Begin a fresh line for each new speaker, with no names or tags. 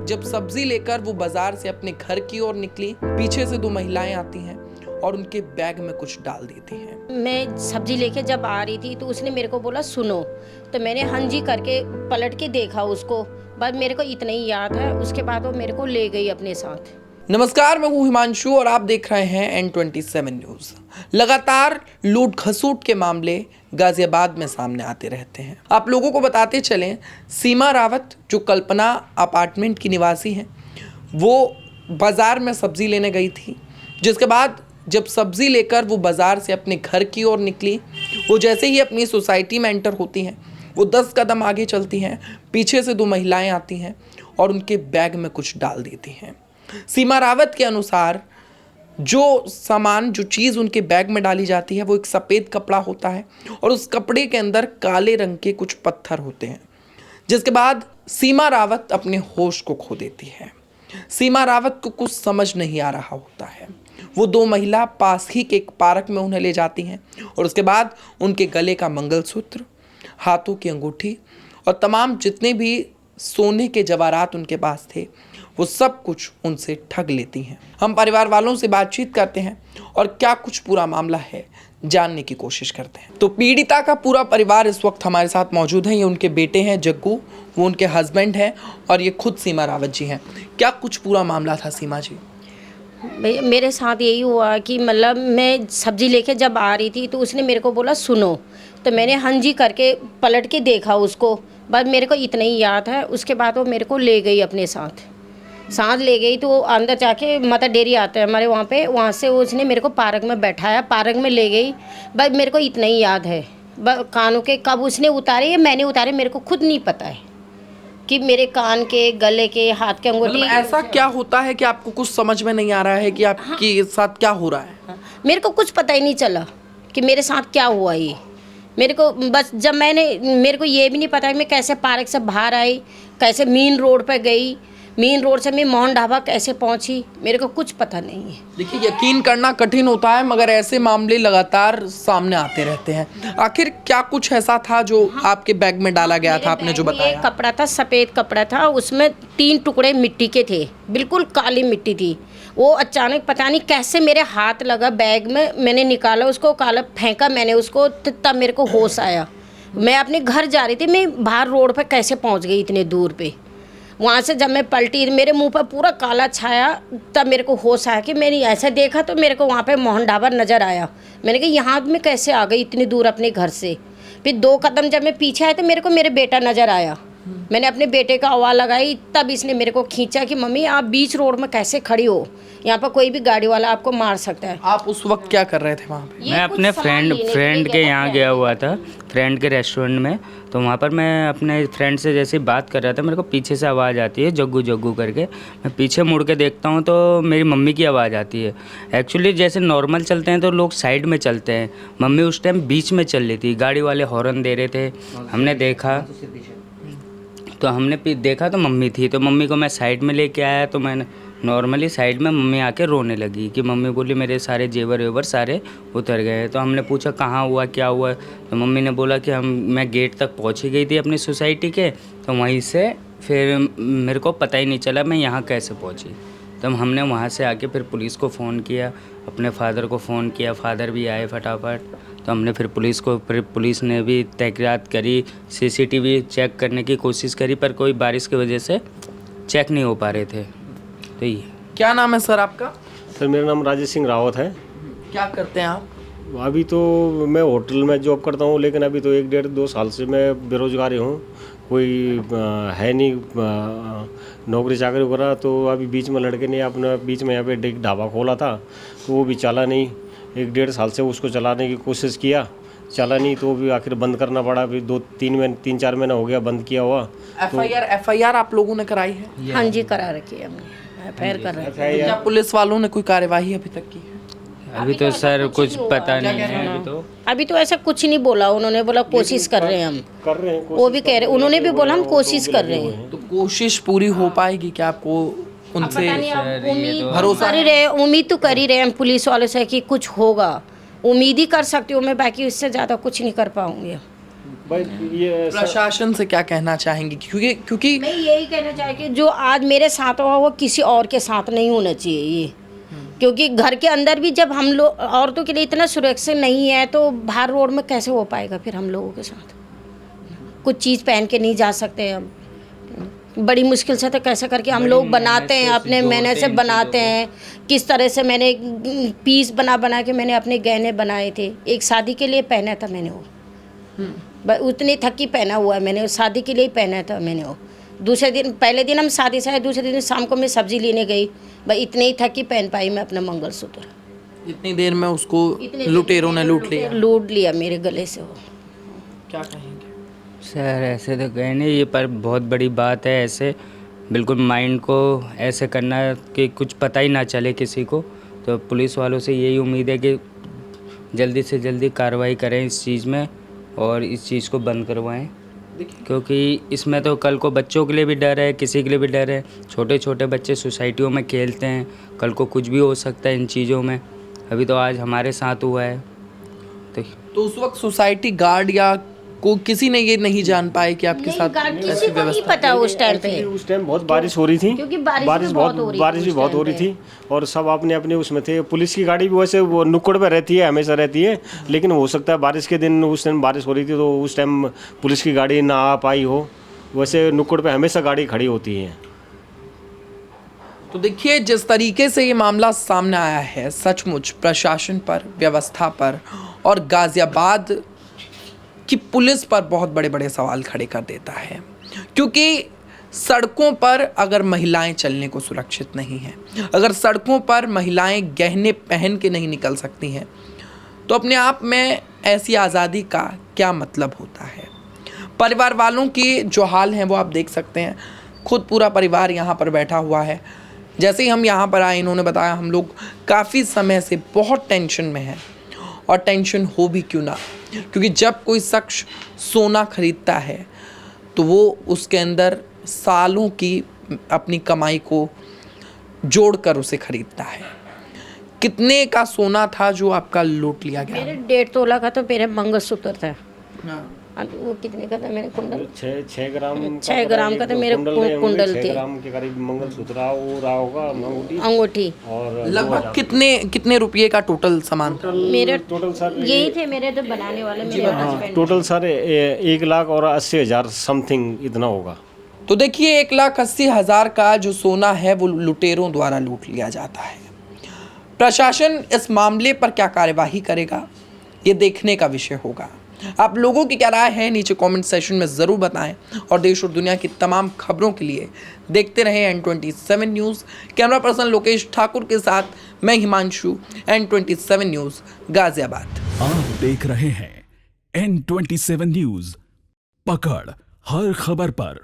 जब सब्जी लेकर वो बाजार से अपने घर की ओर निकली, पीछे से दो महिलाएं आती हैं और उनके बैग में कुछ डाल देती हैं।
मैं सब्जी लेके जब आ रही थी तो उसने मेरे को बोला सुनो, तो मैंने हाँ जी करके पलट के देखा उसको, बस मेरे को इतना ही याद है। उसके बाद वो मेरे को ले गई अपने साथ।
नमस्कार, मैं हूं हिमांशु और आप देख रहे हैं N27 न्यूज। लगातार लूट खसूट के मामले गाजियाबाद में सामने आते रहते हैं। आप लोगों को बताते चलें, सीमा रावत जो कल्पना अपार्टमेंट की निवासी हैं, वो बाजार में सब्जी लेने गई थी। जिसके बाद जब सब्जी लेकर वो बाजार से अपने घर की ओर निकली, वो जैसे ही अपनी सोसाइटी में एंटर होती हैं, वो 10 कदम आगे चलती हैं, पीछे से दो महिलाएं आती हैं और उनके बैग में कुछ डाल देती हैं। सीमा रावत के अनुसार जो चीज़ उनके बैग में डाली जाती है वो एक सफ़ेद कपड़ा होता है और उस कपड़े के अंदर काले रंग के कुछ पत्थर होते हैं। जिसके बाद सीमा रावत अपने होश को खो देती है। सीमा रावत को कुछ समझ नहीं आ रहा होता है। वो दो महिला पास ही के एक पार्क में उन्हें ले जाती हैं और उसके बाद उनके गले का मंगलसूत्र, हाथों की अंगूठी और तमाम जितने भी सोने के जवाहरात उनके पास थे, वो सब कुछ उनसे ठग लेती हैं। हम परिवार वालों से बातचीत करते हैं और क्या कुछ पूरा मामला है जानने की कोशिश करते हैं। तो पीड़िता का पूरा परिवार इस वक्त हमारे साथ मौजूद है। ये उनके बेटे हैं जग्गू, वो उनके हस्बैंड हैं और ये खुद सीमा रावत जी हैं। क्या कुछ पूरा मामला था सीमा जी?
मेरे साथ यही हुआ कि मतलब मैं सब्जी लेके जब आ रही थी तो उसने मेरे को बोला सुनो, तो मैंने हाँ जी करके पलट के देखा उसको, बस मेरे को इतना ही याद है। उसके बाद वो मेरे को ले गई अपने साथ ले गई। तो अंदर जाके मदर डेयरी आता है हमारे वहाँ पे, वहाँ से उसने मेरे को पार्क में बैठाया, पार्क में ले गई। बस मेरे को इतना ही याद है। बस कानों के कब उसने उतारे या मैंने उतारे मेरे को खुद नहीं पता है कि मेरे कान के, गले के, हाथ के अंगूठी।
ऐसा क्या होता है कि आपको कुछ समझ में नहीं आ रहा है कि आपके साथ क्या हो रहा है?
मेरे को कुछ पता ही नहीं चला कि मेरे साथ क्या हुआ। ये मेरे को बस जब मेरे को ये भी नहीं पता कि मैं कैसे पार्क से बाहर आई, कैसे मेन रोड पर गई, मेन रोड से मैं मोहन ढाबा कैसे पहुंची, मेरे को कुछ पता नहीं है।
देखिए, यकीन करना कठिन होता है मगर ऐसे मामले लगातार सामने आते रहते हैं। आखिर क्या कुछ ऐसा था जो आपके बैग में डाला गया था? आपने जो बताया,
कपड़ा था, सफ़ेद कपड़ा था, उसमें 3 टुकड़े मिट्टी के थे, बिल्कुल काली मिट्टी थी। वो अचानक पता नहीं कैसे मेरे हाथ लगा बैग में, मैंने निकाला उसको, काला फेंका मैंने उसको, तब मेरे को होश आया। मैं अपने घर जा रही थी, मैं बाहर रोड पर कैसे पहुँच गई इतने दूर पे। वहाँ से जब मैं पलटी, मेरे मुंह पर पूरा काला छाया, तब मेरे को होश आया कि मैंने ऐसा देखा तो मेरे को वहाँ पे मोहन ढाबा नज़र आया। मैंने कहा यहाँ मैं कैसे आ गई इतनी दूर अपने घर से। फिर 2 कदम जब मैं पीछे आया तो मेरे को मेरे बेटा नज़र आया। मैंने अपने बेटे का आवाज़ लगाई, तब इसने मेरे को खींचा कि मम्मी आप बीच रोड में कैसे खड़ी हो, यहाँ पर कोई भी गाड़ी वाला आपको मार सकता है।
आप उस वक्त क्या कर रहे थे वहाँ पे?
मैं अपने फ्रेंड के यहाँ गया हुआ था, फ्रेंड के रेस्टोरेंट में। तो वहाँ पर मैं अपने फ्रेंड से जैसे बात कर रहा था, मेरे को पीछे से आवाज़ आती है जग्गू जग्गू करके। मैं पीछे मुड़ के देखता हूँ तो मेरी मम्मी की आवाज़ आती है। एक्चुअली जैसे नॉर्मल चलते हैं तो लोग साइड में चलते हैं, मम्मी उस टाइम बीच में चल रही थी। गाड़ी वाले हॉर्न दे रहे थे, हमने देखा तो मम्मी थी। तो मम्मी को मैं साइड में लेके आया, तो मैंने नॉर्मली साइड में मम्मी आके रोने लगी कि मम्मी बोली मेरे सारे जेवर वेवर सारे उतर गए। तो हमने पूछा कहाँ हुआ, क्या हुआ? तो मम्मी ने बोला कि मैं गेट तक पहुँच गई थी अपनी सोसाइटी के, तो वहीं से फिर मेरे को पता ही नहीं चला मैं यहाँ कैसे पहुँची। तब हमने वहाँ से आके फिर पुलिस को फ़ोन किया, अपने फादर को फ़ोन किया, फादर भी आए फटाफट। तो हमने फिर पुलिस ने भी तहकीकात करी, CCTV चेक करने की कोशिश करी, पर कोई बारिश की वजह से चेक नहीं हो पा रहे थे। तो ये
क्या नाम है सर आपका?
सर मेरा नाम राजेश सिंह रावत है।
क्या करते हैं आप?
अभी तो मैं होटल में जॉब करता हूँ, लेकिन अभी तो 1-1.5-2 साल से मैं बेरोजगार ही हूँ। कोई है नहीं नौकरी चाकरी वगैरह। तो अभी बीच में लड़के ने अपना बीच में यहाँ पे ढाबा खोला था, तो वो भी चला नहीं। 1-1.5 साल से उसको चलाने की कोशिश किया, चला नहीं, तो भी आखिर बंद करना पड़ा। अभी 3-4 महीना हो गया बंद किया हुआ।
FIR आप लोगों ने कराई है?
हाँ जी, करा रखी है हमने, FIR कर रहे हैं।
क्या पुलिस वालों ने कोई कार्यवाही अभी तक की है?
अभी तो सर कुछ पता नहीं है।
अभी तो ऐसा कुछ नहीं बोला उन्होंने, बोला कोशिश कर रहे हैं हम,
कर रहे हैं।
वो भी कह रहे, उन्होंने भी बोला हम कोशिश कर रहे हैं।
तो कोशिश पूरी हो पाएगी क्या? आपको उनसे भरोसा?
उम्मीद तो कर ही रहे हैं पुलिस वालों से कि कुछ होगा, उम्मीद ही कर सकती हूँ मैं, बाकी उससे ज़्यादा कुछ नहीं कर पाऊँगी।
भाई ये
प्रशासन से क्या कहना चाहेंगे, क्योंकि
मैं यही कहना चाहूँगी जो आज मेरे साथ हुआ वो किसी और के साथ नहीं होना चाहिए ये, क्योंकि घर के अंदर भी जब हम लोग औरतों के लिए इतना सुरक्षित नहीं है तो बाहर रोड में कैसे हो पाएगा फिर हम लोगों के साथ। कुछ चीज़ पहन के नहीं जा सकते हम, बड़ी मुश्किल से तो कैसे करके हम लोग बनाते हैं, अपने मेहनत से बनाते हैं। किस तरह से मैंने पीस बना के मैंने अपने गहने बनाए थे, एक शादी के लिए पहना था मैंने वो, उतनी थकी पहना हुआ है मैंने, शादी के लिए ही पहना था मैंने वो। दूसरे दिन, पहले दिन हम शादी से आए, दूसरे दिन शाम को मैं सब्जी लेने गई, भाई इतने ही थकी पहन पाई मैं अपना मंगलसूत्र।
इतनी देर में उसको लुटेरों ने लूट लिया
मेरे गले से वो।
क्या कहेंगे
सर? ऐसे तो कहे नहीं, ये पर बहुत बड़ी बात है। ऐसे बिल्कुल माइंड को ऐसे करना कि कुछ पता ही ना चले किसी को। तो पुलिस वालों से यही उम्मीद है कि जल्दी से जल्दी कार्रवाई करें इस चीज़ में और इस चीज़ को बंद करवाएं, क्योंकि इसमें तो कल को बच्चों के लिए भी डर है, किसी के लिए भी डर है। छोटे छोटे बच्चे सोसाइटियों में खेलते हैं, कल को कुछ भी हो सकता है इन चीज़ों में। अभी तो आज हमारे साथ हुआ है।
तो उस वक्त सोसाइटी गार्ड या को किसी ने ये नहीं जान पाए कि आपके साथ
किसी को नहीं पता उस टाइम पे।
उस टाइम बहुत बारिश हो रही थी,
क्योंकि बारिश भी
बहुत हो रही थी और सब अपने अपने उसमें थे। पुलिस की गाड़ी भी वैसे वो नुक्कड़ पे रहती है, हमेशा रहती है, लेकिन हो सकता है बारिश के दिन उस टाइम बारिश हो रही थी तो उस टाइम पुलिस की गाड़ी ना आ पाई हो। वैसे नुक्कड़ पे हमेशा गाड़ी खड़ी होती है।
तो देखिए, जिस तरीके से ये मामला सामने आया है, सचमुच प्रशासन पर, व्यवस्था पर और गाजियाबाद की पुलिस पर बहुत बड़े बड़े सवाल खड़े कर देता है। क्योंकि सड़कों पर अगर महिलाएं चलने को सुरक्षित नहीं हैं, अगर सड़कों पर महिलाएं गहने पहन के नहीं निकल सकती हैं, तो अपने आप में ऐसी आज़ादी का क्या मतलब होता है। परिवार वालों की जो हाल हैं वो आप देख सकते हैं। खुद पूरा परिवार यहाँ पर बैठा हुआ है। जैसे ही हम यहाँ पर आए, इन्होंने बताया हम लोग काफ़ी समय से बहुत टेंशन में हैं, और टेंशन हो भी क्यों ना, क्योंकि जब कोई शख्स सोना खरीदता है तो वो उसके अंदर सालों की अपनी कमाई को जोड़कर उसे खरीदता है। कितने का सोना था जो आपका लूट लिया गया?
मेरे 1.5 तोला का तो मेरा मंगलसूत्र था। वो कितने का था मेरे कुंडल?
6 ग्राम
6 ग्राम का तो मेरे कुंडल थे।
6 ग्राम के करीब मंगलसूत्र रहा होगा,
अंगूठी।
और
लगभग कितने रुपये का टोटल सामान था?
मेरे
टोटल सर
यही थे मेरे तो बनाने वाले मेरे हस्बैंड।
टोटल सर 1,80,000 समथिंग इतना होगा।
तो देखिए, 1,80,000 का जो सोना है वो लुटेरों द्वारा लूट लिया जाता है। प्रशासन इस मामले पर क्या कार्यवाही करेगा, ये देखने का विषय होगा। आप लोगों की क्या राय है नीचे कमेंट सेशन में ज़रूर बताएं, और देश और दुनिया की तमाम खबरों के लिए देखते रहें N27 news. Camera person Lokesh Thakur के साथ मैं हिमांशु, N27 न्यूज़ गाजियाबाद।
आप देख रहे हैं N27 न्यूज़, पकड़ हर खबर पर।